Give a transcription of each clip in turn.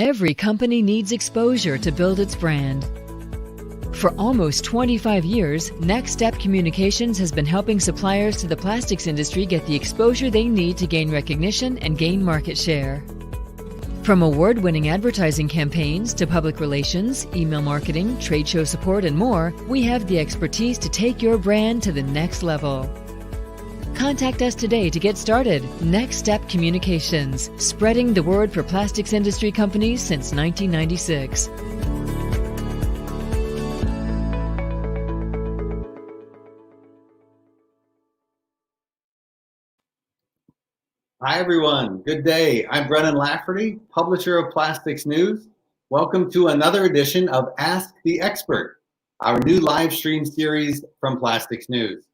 Every company needs exposure to build its brand. For almost 25 years, Next Step Communications has been helping suppliers to the plastics industry get the exposure they need to gain recognition and gain market share. From award-winning advertising campaigns to public relations, email marketing, trade show support, and more, we have the expertise to take your brand to the next level. Contact us today to get started. Next Step Communications, spreading the word for plastics industry companies since 1996. Hi, everyone. Good day. I'm Brennan Lafferty, publisher of Plastics News. Welcome to another edition of Ask the Expert, our new live stream series from Plastics News.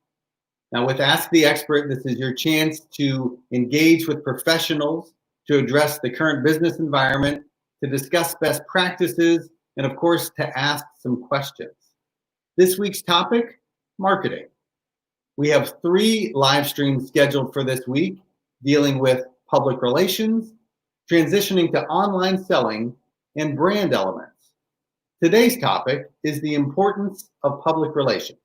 Now, with Ask the Expert, this is your chance to engage with professionals, to address the current business environment, to discuss best practices, and of course, to ask some questions. This week's topic, marketing. We have 3 live streams scheduled for this week, dealing with public relations, transitioning to online selling, and brand elements. Today's topic is the importance of public relations.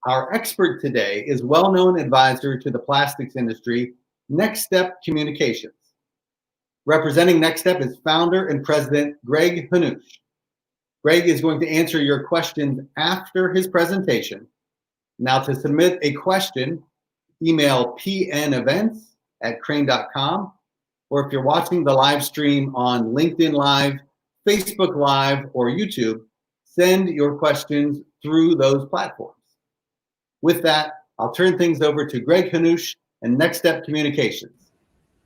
Our expert today is well-known advisor to the plastics industry, Next Step Communications. Representing Next Step is founder and president Greg Hannoosh. Greg is going to answer your questions after his presentation. Now, to submit a question, email pnevents@crane.com, or if you're watching the live stream on LinkedIn Live, Facebook Live, or YouTube, send your questions through those platforms. With that, I'll turn things over to Greg Hannoosh and Next Step Communications.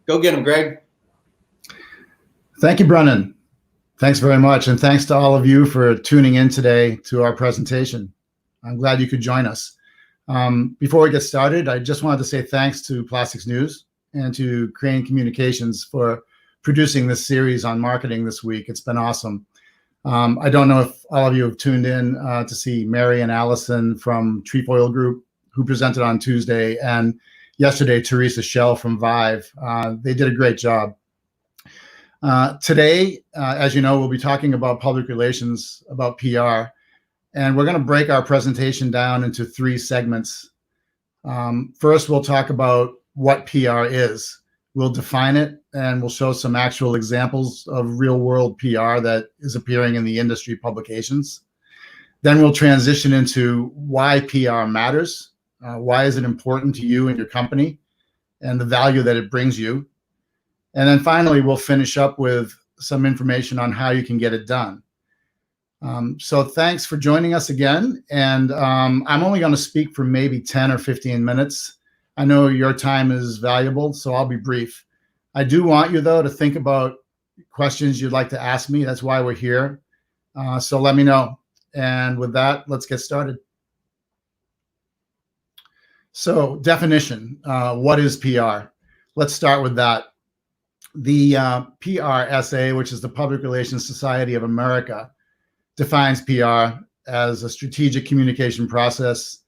Go get him, Greg. Thank you, Brennan. Thanks very much, and thanks to all of you for tuning in today to our presentation. I'm glad you could join us. Before we get started, I just wanted to say thanks to Plastics News and to Crane Communications for producing this series on marketing this week. It's been awesome. I don't know if all of you have tuned in to see Mary and Allison from Trefoil Group, who presented on Tuesday, and yesterday, Teresa Schell from Vive. They did a great job. Today, as you know, we'll be talking about public relations, about PR, and we're going to break our presentation down into 3 segments. First, we'll talk about what PR is. We'll define it, and we'll show some actual examples of real-world PR that is appearing in the industry publications. Then we'll transition into why PR matters. Why is it important to you and your company, and the value that it brings you. And then finally, we'll finish up with some information on how you can get it done. So thanks for joining us again. And I'm only going to speak for maybe 10 or 15 minutes. I know your time is valuable, so I'll be brief. I do want you, though, to think about questions you'd like to ask me. That's why we're here. So let me know. And with that, let's get started. So definition, what is PR? Let's start with that. The PRSA, which is the Public Relations Society of America, defines PR as a strategic communication process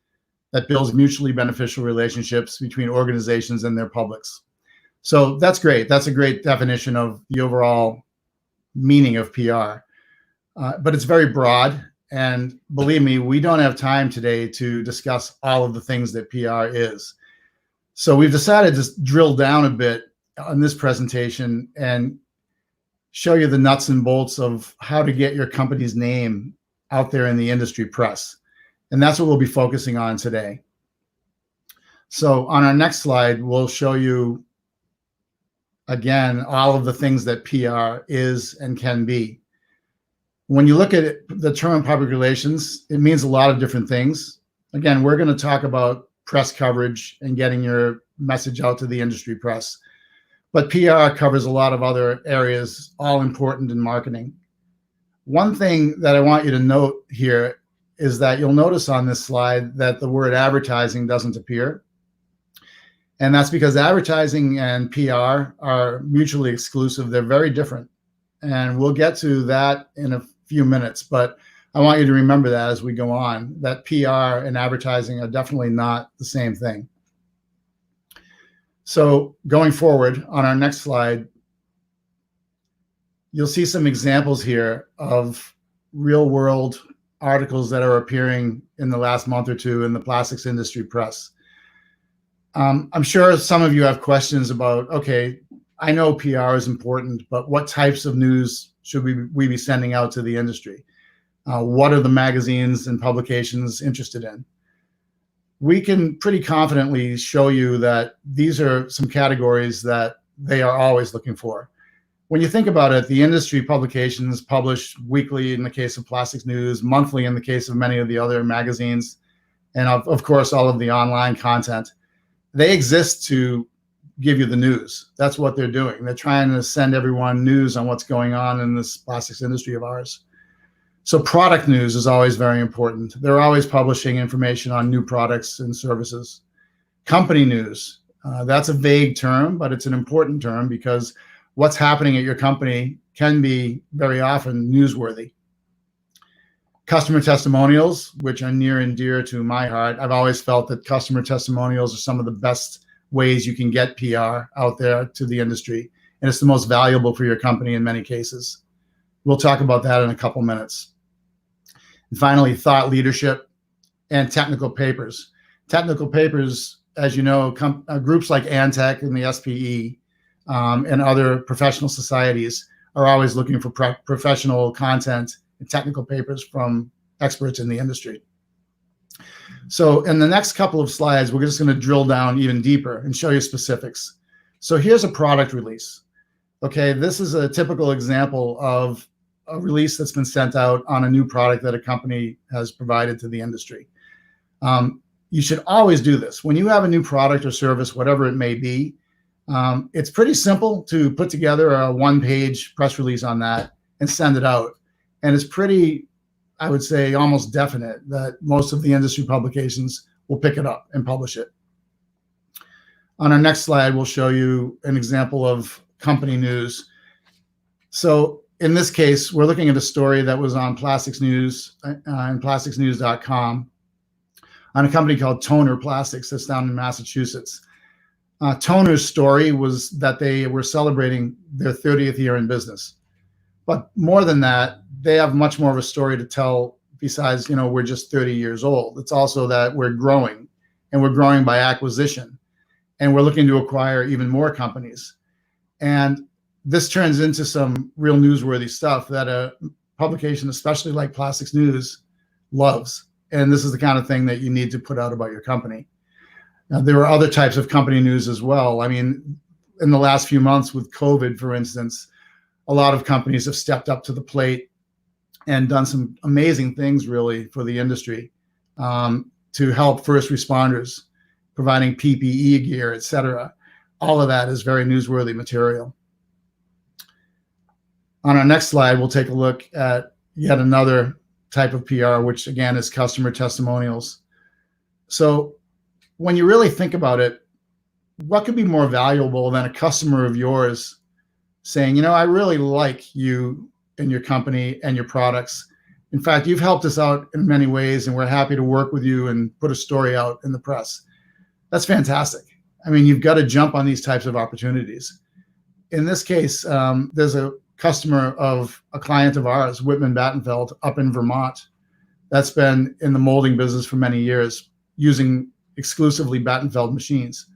that builds mutually beneficial relationships between organizations and their publics. So that's great. That's a great definition of the overall meaning of PR. But it's very broad. And believe me, we don't have time today to discuss all of the things that PR is. So we've decided to drill down a bit on this presentation and show you the nuts and bolts of how to get your company's name out there in the industry press. And that's what we'll be focusing on today. So on our next slide, we'll show you, again, all of the things that PR is and can be. When you look at it, the term public relations, it means a lot of different things. Again, we're going to talk about press coverage and getting your message out to the industry press. But PR covers a lot of other areas, all important in marketing. One thing that I want you to note here is that you'll notice on this slide that the word advertising doesn't appear. And that's because advertising and PR are mutually exclusive. They're very different. And we'll get to that in a few minutes. But I want you to remember that as we go on, that PR and advertising are definitely not the same thing. So going forward on our next slide, you'll see some examples here of real world articles that are appearing in the last month or two in the plastics industry press. I'm sure some of you have questions about, okay, I know PR is important, but what types of news should we be sending out to the industry? What are the magazines and publications interested in? We can pretty confidently show you that these are some categories that they are always looking for. When you think about it, the industry publications publish weekly in the case of Plastics News, monthly in the case of many of the other magazines, and of course, all of the online content. They exist to give you the news. That's what they're doing. They're trying to send everyone news on what's going on in this plastics industry of ours. So product news is always very important. They're always publishing information on new products and services. Company news, that's a vague term, but it's an important term because what's happening at your company can be very often newsworthy. Customer testimonials, which are near and dear to my heart. I've always felt that customer testimonials are some of the best ways you can get PR out there to the industry. And it's the most valuable for your company in many cases. We'll talk about that in a couple minutes. And finally, thought leadership and technical papers. Technical papers, as you know, groups like Antec and the SPE and other professional societies are always looking for professional content and technical papers from experts in the industry. So in the next couple of slides, we're just going to drill down even deeper and show you specifics. So here's a product release. Okay, this is a typical example of a release that's been sent out on a new product that a company has provided to the industry. You should always do this. When you have a new product or service, whatever it may be, it's pretty simple to put together a one-page press release on that and send it out. And it's pretty, I would say, almost definite that most of the industry publications will pick it up and publish it. On our next slide, we'll show you an example of company news. So in this case, we're looking at a story that was on Plastics News and plasticsnews.com on a company called Toner Plastics that's down in Massachusetts. Toner's story was that they were celebrating their 30th year in business. But more than that, they have much more of a story to tell besides, we're just 30 years old. It's also that we're growing, and we're growing by acquisition, and we're looking to acquire even more companies. And this turns into some real newsworthy stuff that a publication, especially like Plastics News, loves. And this is the kind of thing that you need to put out about your company. Now, there are other types of company news as well. I mean, in the last few months with COVID, for instance, a lot of companies have stepped up to the plate and done some amazing things really for the industry to help first responders, providing PPE gear, et cetera. All of that is very newsworthy material. On our next slide, we'll take a look at yet another type of PR, which again is customer testimonials. So when you really think about it, what could be more valuable than a customer of yours saying, I really like you and your company and your products. In fact, you've helped us out in many ways, and we're happy to work with you and put a story out in the press. That's fantastic. I mean, you've got to jump on these types of opportunities. In this case, there's a customer of a client of ours, Whitman Battenfeld, up in Vermont, that's been in the molding business for many years, using exclusively Battenfeld machines.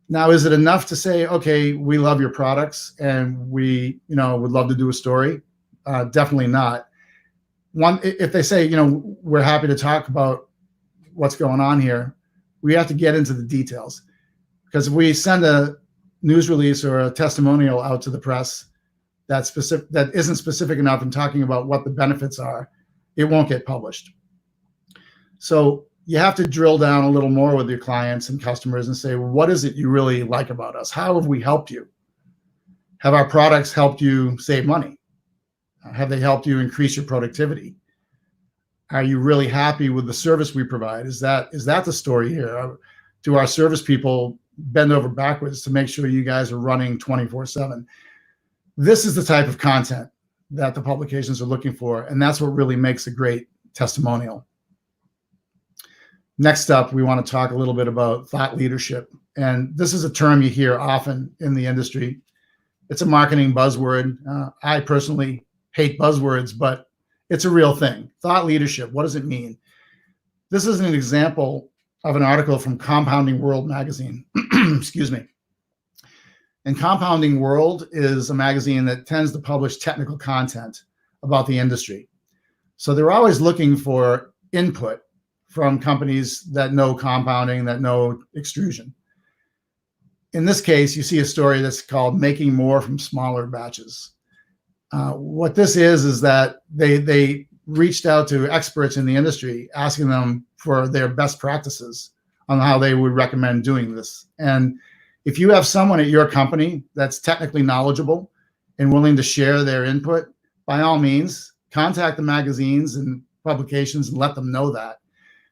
Now, is it enough to say, okay, we love your products and we, would love to do a story? Definitely not. If they say, we're happy to talk about what's going on here, we have to get into the details. Because if we send a news release or a testimonial out to the press that isn't specific enough in talking about what the benefits are, it won't get published. So you have to drill down a little more with your clients and customers and say, well, what is it you really like about us? How have we helped you? Have our products helped you save money? Have they helped you increase your productivity? Are you really happy with the service we provide? Is that the story here? Do our service people bend over backwards to make sure you guys are running 24/7? This is the type of content that the publications are looking for, and that's what really makes a great testimonial. Next up, we want to talk a little bit about thought leadership. And this is a term you hear often in the industry. It's a marketing buzzword. I personally hate buzzwords, but it's a real thing. Thought leadership, what does it mean? This is an example of an article from Compounding World magazine. Excuse me. And Compounding World is a magazine that tends to publish technical content about the industry. So they're always looking for input from companies that know compounding, that know extrusion. In this case, you see a story that's called Making More from Smaller Batches. What this is that they reached out to experts in the industry, asking them for their best practices on how they would recommend doing this. And if you have someone at your company that's technically knowledgeable and willing to share their input, by all means, contact the magazines and publications and let them know that.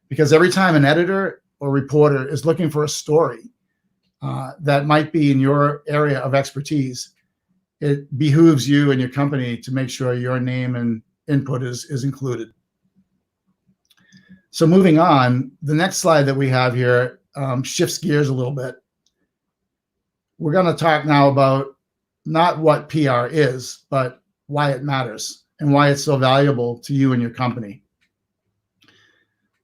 Because every time an editor or reporter is looking for a story that might be in your area of expertise, it behooves you and your company to make sure your name and input is included. So moving on, the next slide that we have here shifts gears a little bit. We're going to talk now about not what PR is, but why it matters and why it's so valuable to you and your company.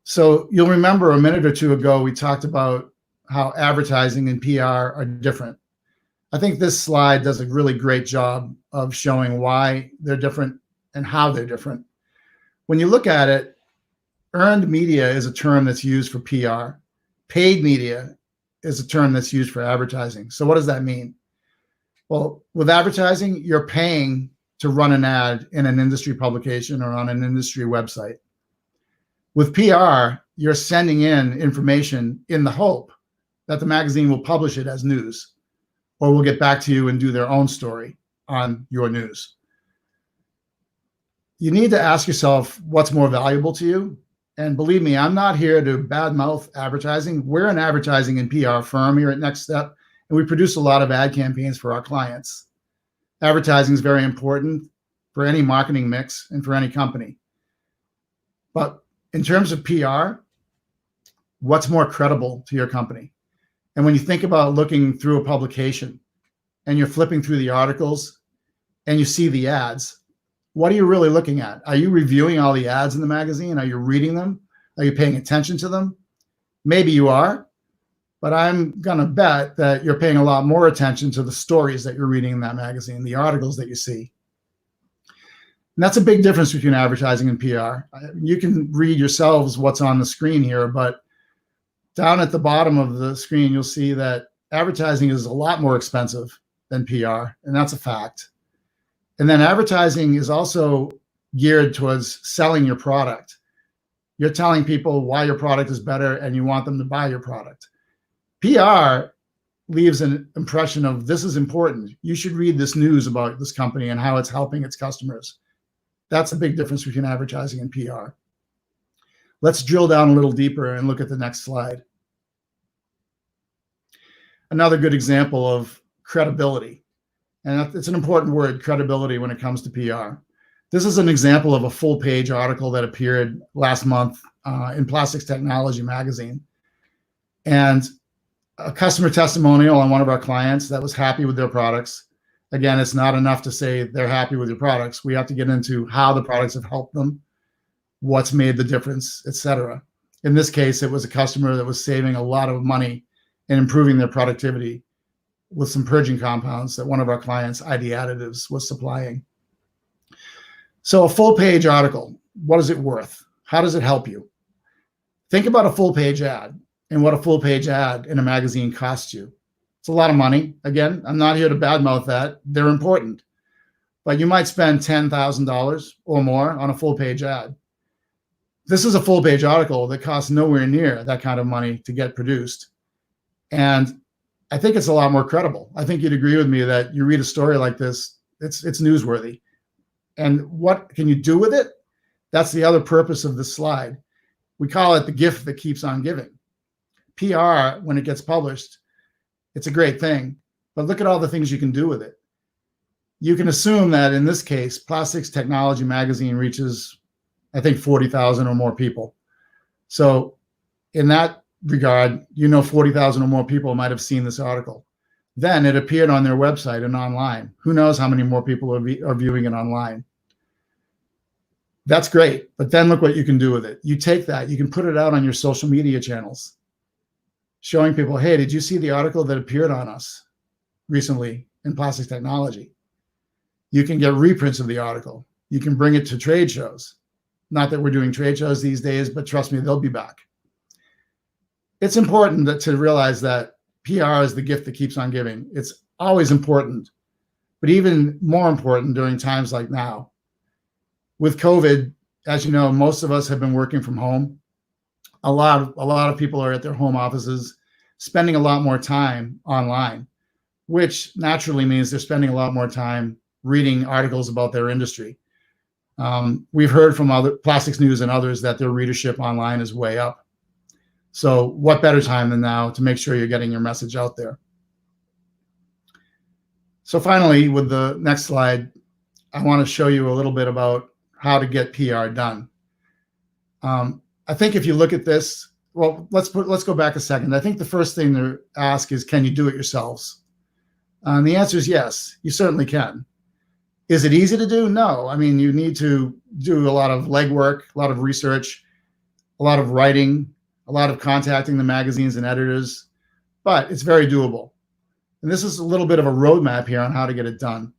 So you'll remember a minute or two ago, we talked about how advertising and PR are different. I think this slide does a really great job of showing why they're different and how they're different. When you look at it, earned media is a term that's used for PR. Paid media is a term that's used for advertising. So what does that mean? Well, with advertising, you're paying to run an ad in an industry publication or on an industry website. With PR, you're sending in information in the hope that the magazine will publish it as news, or will get back to you and do their own story on your news. You need to ask yourself what's more valuable to you. And believe me, I'm not here to badmouth advertising. We're an advertising and PR firm here at Next Step, and we produce a lot of ad campaigns for our clients. Advertising is very important for any marketing mix and for any company. But in terms of PR, what's more credible to your company? And when you think about looking through a publication and you're flipping through the articles and you see the ads, what are you really looking at? Are you reviewing all the ads in the magazine? Are you reading them? Are you paying attention to them? Maybe you are, but I'm going to bet that you're paying a lot more attention to the stories that you're reading in that magazine, the articles that you see. And that's a big difference between advertising and PR. You can read yourselves what's on the screen here, but down at the bottom of the screen, you'll see that advertising is a lot more expensive than PR, and that's a fact. And then advertising is also geared towards selling your product. You're telling people why your product is better and you want them to buy your product. PR leaves an impression of this is important. You should read this news about this company and how it's helping its customers. That's a big difference between advertising and PR. Let's drill down a little deeper and look at the next slide. Another good example of credibility. And it's an important word, credibility, when it comes to PR. This is an example of a full-page article that appeared last month in Plastics Technology magazine. And a customer testimonial on one of our clients that was happy with their products. Again, it's not enough to say they're happy with your products. We have to get into how the products have helped them, what's made the difference, etc. In this case, it was a customer that was saving a lot of money and improving their productivity with some purging compounds that one of our clients, ID Additives, was supplying. So a full-page article, what is it worth? How does it help you? Think about a full-page ad and what a full-page ad in a magazine costs you. It's a lot of money. Again, I'm not here to badmouth that. They're important. But you might spend $10,000 or more on a full-page ad. This is a full-page article that costs nowhere near that kind of money to get produced. And I think it's a lot more credible. I think you'd agree with me that you read a story like this, it's newsworthy. And what can you do with it? That's the other purpose of this slide. We call it the gift that keeps on giving. PR, when it gets published, it's a great thing, but look at all the things you can do with it. You can assume that in this case, Plastics Technology magazine reaches, I think, 40,000 or more people. So in that regard, 40,000 or more people might have seen this article. Then it appeared on their website and online. Who knows how many more people are viewing it online? That's great. But then look what you can do with it. You take that, you can put it out on your social media channels, showing people, hey, did you see the article that appeared on us recently in plastics technology? You can get reprints of the article. You can bring it to trade shows. Not that we're doing trade shows these days, but trust me, they'll be back. It's important to realize that PR is the gift that keeps on giving. It's always important, but even more important during times like now. With COVID, as you know, most of us have been working from home. A lot of people are at their home offices, spending a lot more time online, which naturally means they're spending a lot more time reading articles about their industry. We've heard from other Plastics News and others that their readership online is way up. So what better time than now to make sure you're getting your message out there? So finally, with the next slide, I want to show you a little bit about how to get PR done. I think if you look at this, well, let's go back a second. I think the first thing to ask is, can you do it yourselves? And the answer is yes, you certainly can. Is it easy to do? No. I mean, you need to do a lot of legwork, a lot of research, a lot of writing, a lot of contacting the magazines and editors, but it's very doable. And this is a little bit of a roadmap here on how to get it done.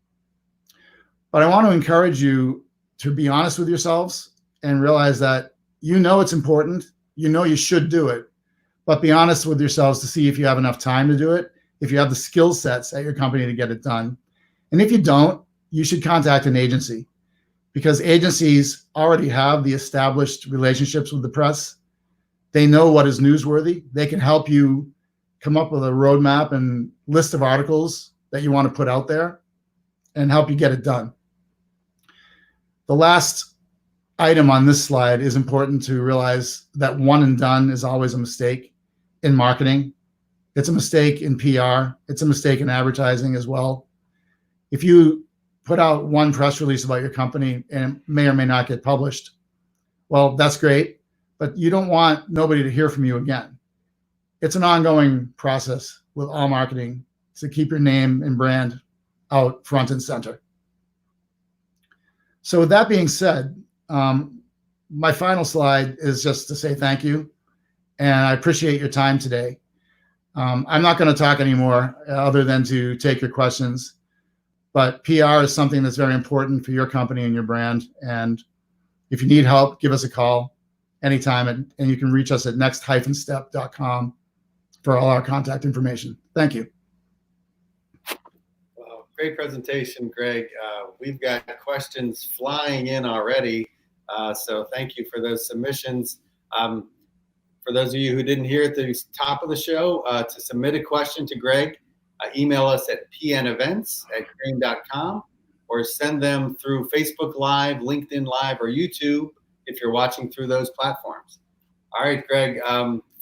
But I want to encourage you to be honest with yourselves and realize that you know it's important, you know you should do it, but be honest with yourselves to see if you have enough time to do it, if you have the skill sets at your company to get it done. And if you don't, you should contact an agency, because agencies already have the established relationships with the press. They know what is newsworthy. They can help you come up with a roadmap and list of articles that you want to put out there and help you get it done. The last item on this slide is important to realize that one and done is always a mistake in marketing. It's a mistake in PR. It's a mistake in advertising as well. If you put out one press release about your company and it may or may not get published, well, that's great, but you don't want nobody to hear from you again. It's an ongoing process with all marketing to keep your name and brand out front and center. So with that being said, my final slide is just to say thank you, and I appreciate your time today. I'm not going to talk anymore other than to take your questions, but PR is something that's very important for your company and your brand. And if you need help, give us a call anytime, and you can reach us at next-step.com for all our contact information. Thank you. Well, great presentation, Greg. We've got questions flying in already, so thank you for those submissions. For those of you who didn't hear at the top of the show, to submit a question to Greg, email us at pnevents@crane.com or send them through Facebook Live, LinkedIn Live, or YouTube if you're watching through those platforms. All right, Greg,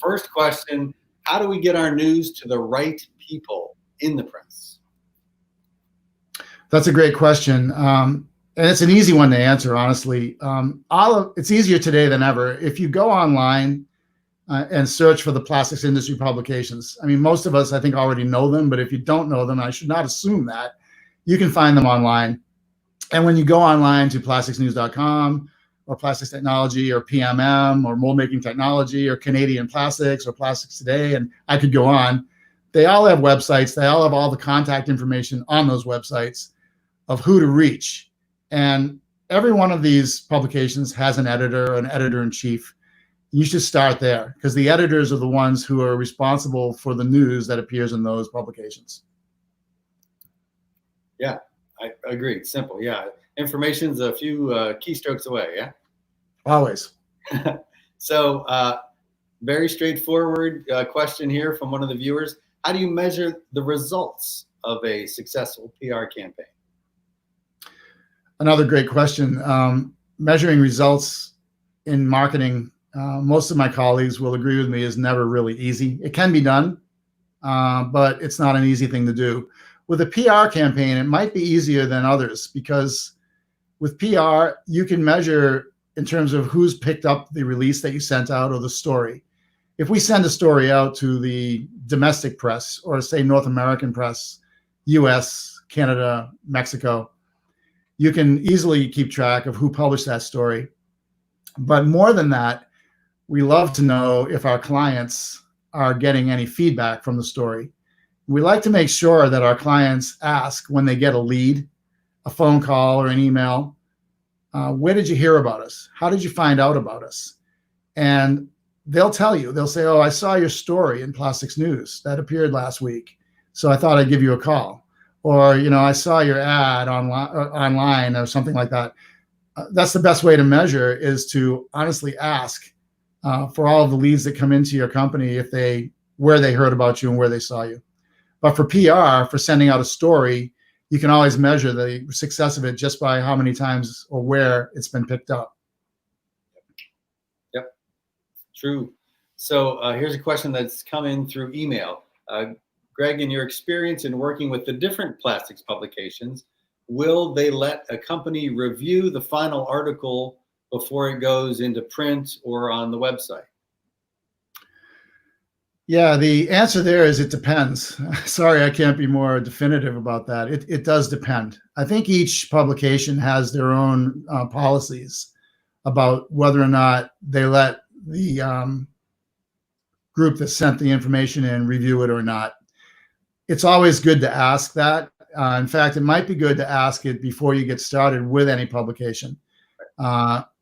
first question, how do we get our news to the right people in the press? That's a great question. And it's an easy one to answer, honestly. It's easier today than ever. If you go online and search for the plastics industry publications, I mean, most of us, I think, already know them, but if you don't know them, I should not assume that, you can find them online. And when you go online to plasticsnews.com or Plastics Technology or PMM or Mold Making Technology or Canadian Plastics or Plastics Today, and I could go on, they all have websites. They all have all the contact information on those websites of who to reach. And every one of these publications has an editor or an editor-in-chief. You should start there, because the editors are the ones who are responsible for the news that appears in those publications. Yeah, I agree. It's simple. Yeah. Information's a few keystrokes away. Yeah. Always. So very straightforward question here from one of the viewers. How do you measure the results of a successful PR campaign? Another great question. Measuring results in marketing, most of my colleagues will agree with me, is never really easy. It can be done, but it's not an easy thing to do. With a PR campaign, it might be easier than others, because with PR, you can measure in terms of who's picked up the release that you sent out or the story. if we send a story out to the domestic press, or say North American press, US, Canada, Mexico, you can easily keep track of who published that story. But more than that, we love to know if our clients are getting any feedback from the story. We like to make sure that our clients ask when they get a lead, a phone call or an email, where did you hear about us? How did you find out about us? And they'll tell you, they'll say, oh, I saw your story in Plastics News that appeared last week, so I thought I'd give you a call. Or, I saw your ad online or something like that. That's the best way to measure, is to honestly ask for all of the leads that come into your company, where they heard about you and where they saw you. But for PR, for sending out a story, you can always measure the success of it just by how many times or where it's been picked up. Yep, true. So here's a question that's come in through email. Greg, in your experience in working with the different plastics publications, will they let a company review the final article before it goes into print or on the website? Yeah, the answer there is it depends. Sorry, I can't be more definitive about that. It does depend. I think each publication has their own policies about whether or not they let the group that sent the information in review it or not. It's always good to ask that. In fact, it might be good to ask it before you get started with any publication,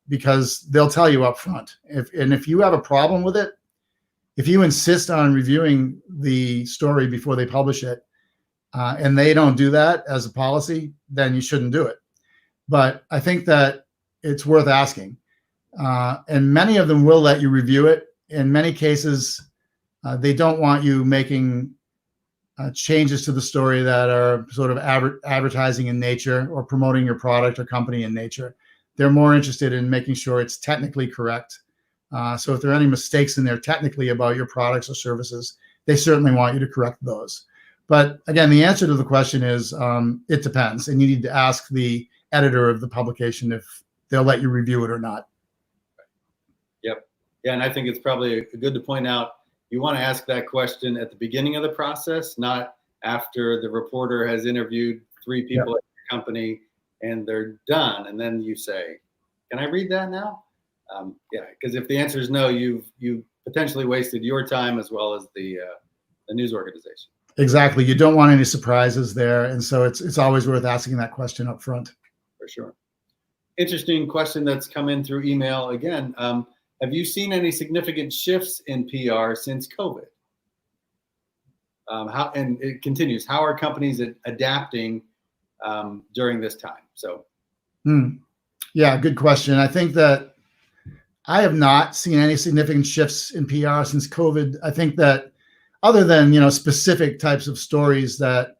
because they'll tell you up front. If you have a problem with it, if you insist on reviewing the story before they publish it, and they don't do that as a policy, then you shouldn't do it. But I think that it's worth asking. And many of them will let you review it. In many cases, they don't want you making changes to the story that are sort of advertising in nature or promoting your product or company in nature. They're more interested in making sure it's technically correct. So if there are any mistakes in there technically about your products or services, they certainly want you to correct those. But again, the answer to the question is it depends. And you need to ask the editor of the publication if they'll let you review it or not. Yep. Yeah, and I think it's probably good to point out, you want to ask that question at the beginning of the process, not after the reporter has interviewed 3 people at your company and they're done. And then you say, can I read that now? Yeah, because if the answer is no, you've potentially wasted your time as well as the news organization. Exactly. You don't want any surprises there. And so it's always worth asking that question up front. For sure. Interesting question that's come in through email again. Have you seen any significant shifts in PR since COVID? And it continues, how are companies adapting during this time? So, yeah, good question. I think that I have not seen any significant shifts in PR since COVID. I think that other than, specific types of stories that,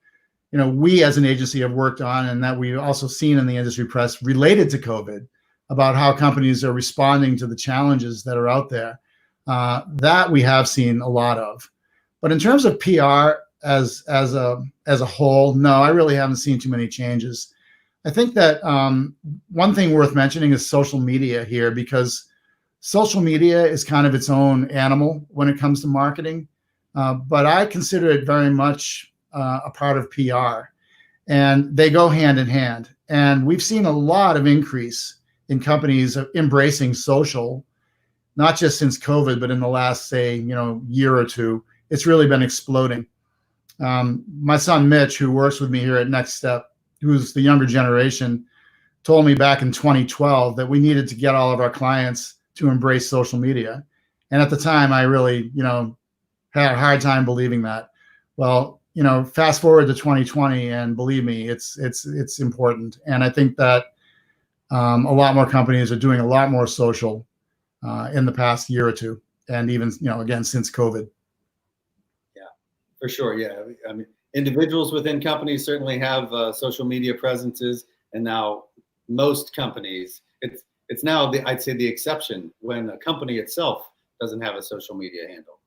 we as an agency have worked on and that we've also seen in the industry press related to COVID about how companies are responding to the challenges that are out there, that we have seen a lot of. But in terms of PR as a whole, no, I really haven't seen too many changes. I think that one thing worth mentioning is social media here, because social media is kind of its own animal when it comes to marketing. But I consider it very much a part of PR, and they go hand in hand. And we've seen a lot of increase in companies embracing social, not just since COVID, but in the last, say, year or two. It's really been exploding. My son, Mitch, who works with me here at Next Step, who's the younger generation, told me back in 2012 that we needed to get all of our clients to embrace social media. And at the time, I really, had a hard time believing that. Well, fast forward to 2020, and believe me, it's important. And I think that a lot more companies are doing a lot more social in the past year or two, and even, again, since COVID. Yeah, for sure. Yeah, I mean, individuals within companies certainly have social media presences, and now most companies, it's now I'd say the exception when a company itself doesn't have a social media handle.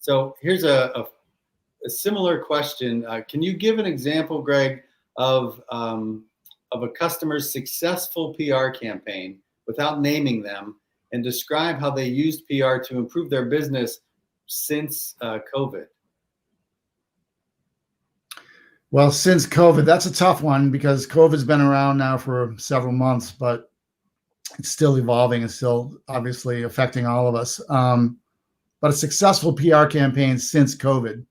So here's a similar question. Can you give an example, Greg, of a customer's successful PR campaign without naming them, and describe how they used PR to improve their business since COVID. Well, since COVID, that's a tough one because COVID's been around now for several months, but it's still evolving and still obviously affecting all of us. But a successful PR campaign since COVID.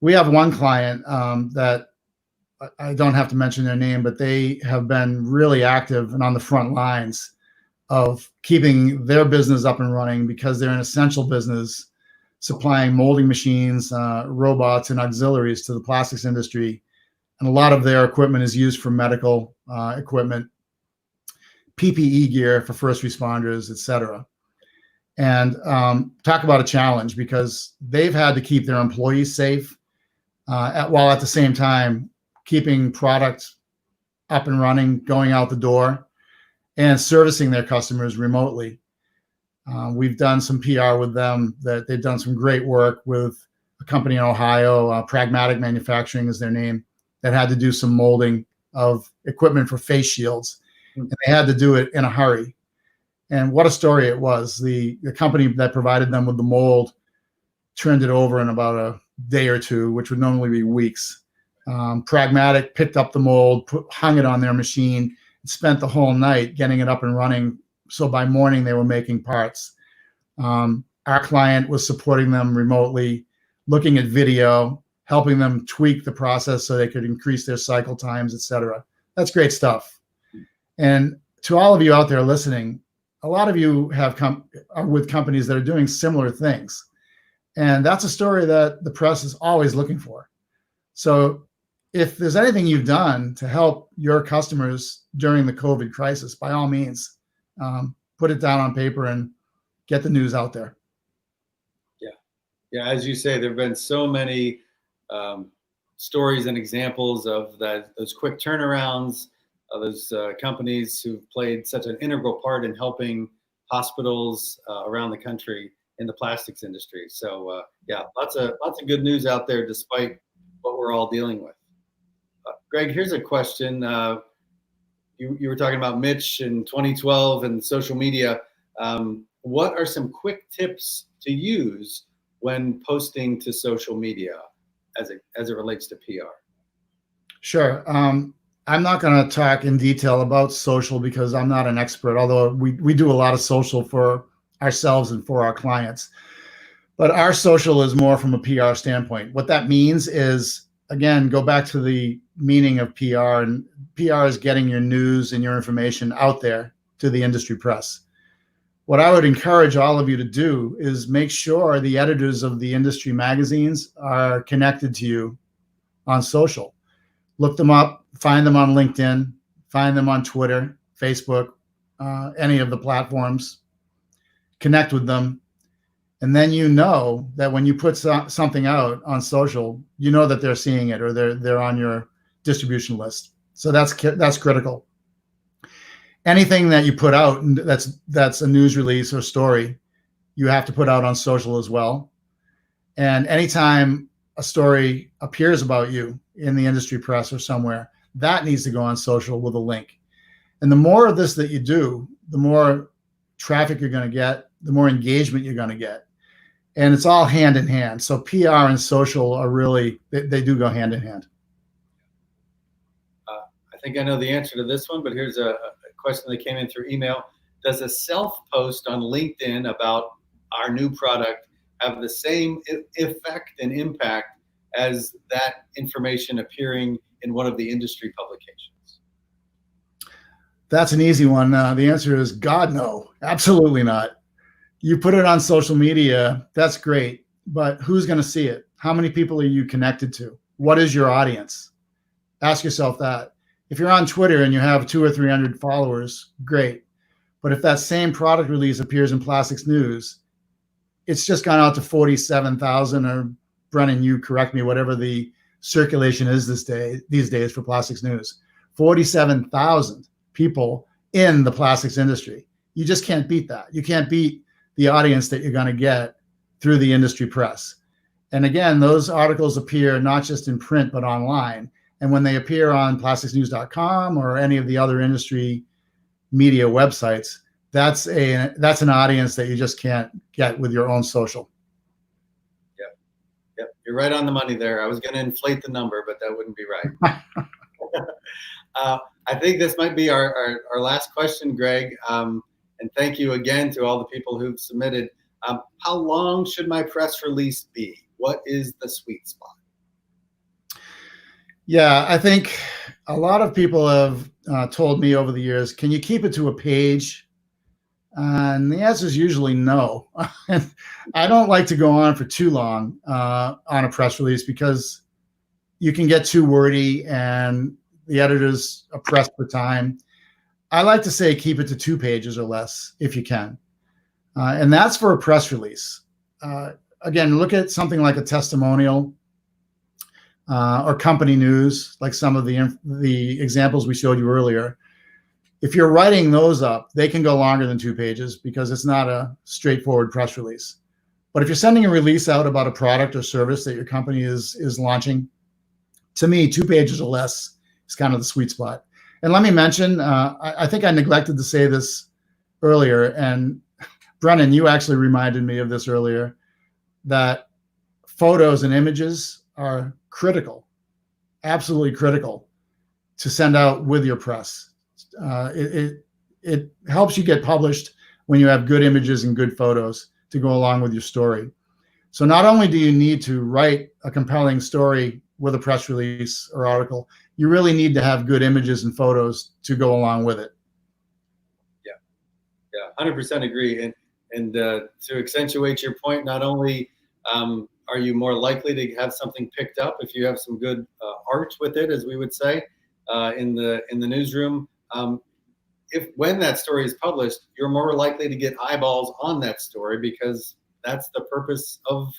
We have one client that I don't have to mention their name, but they have been really active and on the front lines of keeping their business up and running because they're an essential business supplying molding machines, robots, and auxiliaries to the plastics industry. And a lot of their equipment is used for medical equipment, PPE gear for first responders, et cetera. And talk about a challenge because they've had to keep their employees safe while at the same time keeping product up and running, going out the door, and servicing their customers remotely. We've done some PR with them that they've done some great work with a company in Ohio, Pragmatic Manufacturing is their name, that had to do some molding of equipment for face shields. And they had to do it in a hurry. And what a story it was. The company that provided them with the mold turned it over in about a day or two, which would normally be weeks. Pragmatic picked up the mold, hung it on their machine, and spent the whole night getting it up and running. So by morning, they were making parts. Our client was supporting them remotely, looking at video, helping them tweak the process so they could increase their cycle times, et cetera. That's great stuff. And to all of you out there listening, a lot of you are with companies that are doing similar things. And that's a story that the press is always looking for. So if there's anything you've done to help your customers during the COVID crisis, by all means, put it down on paper and get the news out there. Yeah. As you say, there have been so many stories and examples of those quick turnarounds, of those companies who've played such an integral part in helping hospitals around the country in the plastics industry. So lots of good news out there despite what we're all dealing with. Greg, here's a question. You were talking about Mitch in 2012 and social media. What are some quick tips to use when posting to social media as it relates to PR? Sure. I'm not going to talk in detail about social because I'm not an expert, although we do a lot of social for ourselves and for our clients. But our social is more from a PR standpoint. What that means is, again, go back to the meaning of PR, and PR is getting your news and your information out there to the industry press. What I would encourage all of you to do is make sure the editors of the industry magazines are connected to you on social. Look them up, find them on LinkedIn, find them on Twitter, Facebook, any of the platforms, connect with them. And then you know that when you put something out on social, you know that they're seeing it or they're on your distribution list. So that's critical. Anything that you put out that's a news release or story, you have to put out on social as well. And anytime a story appears about you in the industry press or somewhere, that needs to go on social with a link. And the more of this that you do, the more traffic you're going to get, the more engagement you're going to get. And it's all hand in hand. So PR and social are really, they do go hand in hand. I think I know the answer to this one, but here's a question that came in through email. Does a self-post on LinkedIn about our new product have the same effect and impact as that information appearing in one of the industry publications? That's an easy one. The answer is God, no, absolutely not. You put it on social media, that's great, but who's going to see it? How many people are you connected to? What is your audience? Ask yourself that. If you're on Twitter and you have 200 or 300 followers, great. But if that same product release appears in Plastics News, it's just gone out to 47,000, or Brennan, you correct me, whatever the circulation is these days for Plastics News. 47,000 people in the plastics industry. You just can't beat that. You can't beat the audience that you're going to get through the industry press. And again, those articles appear not just in print, but online. And when they appear on plasticsnews.com or any of the other industry media websites, that's an audience that you just can't get with your own social. Yep, you're right on the money there. I was going to inflate the number, but that wouldn't be right. I think this might be our last question, Greg. And thank you again to all the people who've submitted. How long should my press release be? What is the sweet spot? Yeah, I think a lot of people have told me over the years, can you keep it to a page? And the answer is usually no. I don't like to go on for too long on a press release because you can get too wordy and the editors are pressed for time. I like to say keep it to 2 pages or less if you can. And that's for a press release. Again, look at something like a testimonial or company news, like some of the examples we showed you earlier. If you're writing those up, they can go longer than 2 pages because it's not a straightforward press release. But if you're sending a release out about a product or service that your company is launching, to me, 2 pages or less is kind of the sweet spot. And let me mention, I think I neglected to say this earlier, and Brennan, you actually reminded me of this earlier, that photos and images are critical, absolutely critical to send out with your press. It helps you get published when you have good images and good photos to go along with your story. So not only do you need to write a compelling story with a press release or article, you really need to have good images and photos to go along with it. Yeah, 100% agree. And to accentuate your point, not only are you more likely to have something picked up if you have some good art with it, as we would say in the newsroom. When that story is published, you're more likely to get eyeballs on that story because that's the purpose of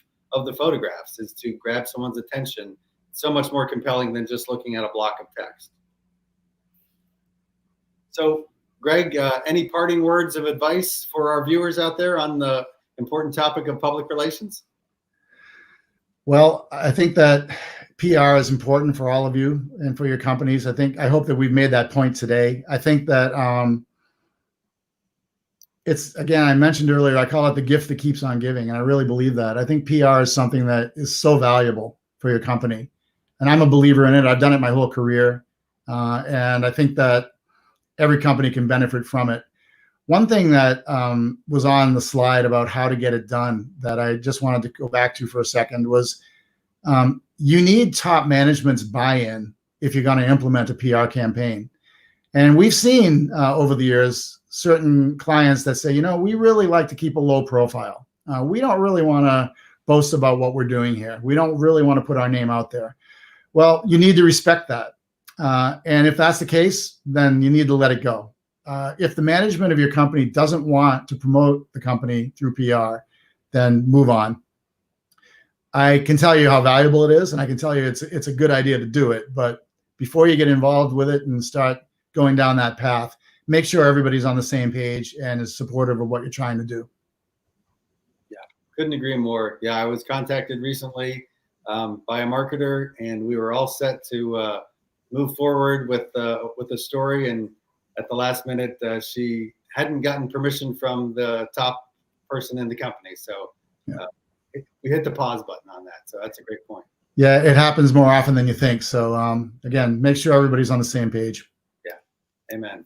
the photographs, is to grab someone's attention. So much more compelling than just looking at a block of text. So, Greg, any parting words of advice for our viewers out there on the important topic of public relations? Well, I think that PR is important for all of you and for your companies. I hope that we've made that point today. I think that it's, again, I mentioned earlier, I call it the gift that keeps on giving. And I really believe that. I think PR is something that is so valuable for your company. And I'm a believer in it. I've done it my whole career. And I think that every company can benefit from it. One thing that was on the slide about how to get it done that I just wanted to go back to for a second was you need top management's buy-in if you're going to implement a PR campaign. And we've seen over the years certain clients that say, we really like to keep a low profile. We don't really want to boast about what we're doing here. We don't really want to put our name out there. Well, you need to respect that. And if that's the case, then you need to let it go. If the management of your company doesn't want to promote the company through PR, then move on. I can tell you how valuable it is, and I can tell you it's a good idea to do it. But before you get involved with it and start going down that path, make sure everybody's on the same page and is supportive of what you're trying to do. Yeah, couldn't agree more. Yeah, I was contacted recently by a marketer, and we were all set to move forward with the story. And at the last minute, she hadn't gotten permission from the top person in the company. So we hit the pause button on that. So that's a great point. Yeah, it happens more often than you think. So again, make sure everybody's on the same page. Yeah, amen.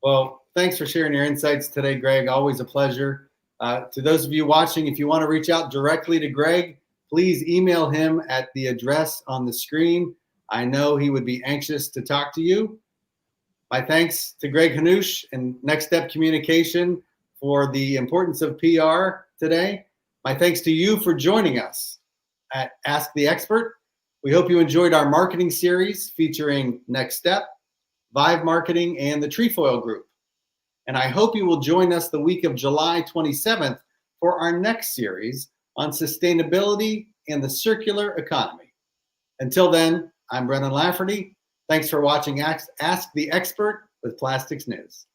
Well, thanks for sharing your insights today, Greg. Always a pleasure. To those of you watching, if you want to reach out directly to Greg, please email him at the address on the screen. I know he would be anxious to talk to you. My thanks to Greg Hannoosh and Next Step Communication for the importance of PR today. My thanks to you for joining us at Ask the Expert. We hope you enjoyed our marketing series featuring Next Step, Vive Marketing, and the Trefoil Group. And I hope you will join us the week of July 27th for our next series on sustainability and the circular economy. Until then, I'm Brennan Lafferty. Thanks for watching Ask the Expert with Plastics News.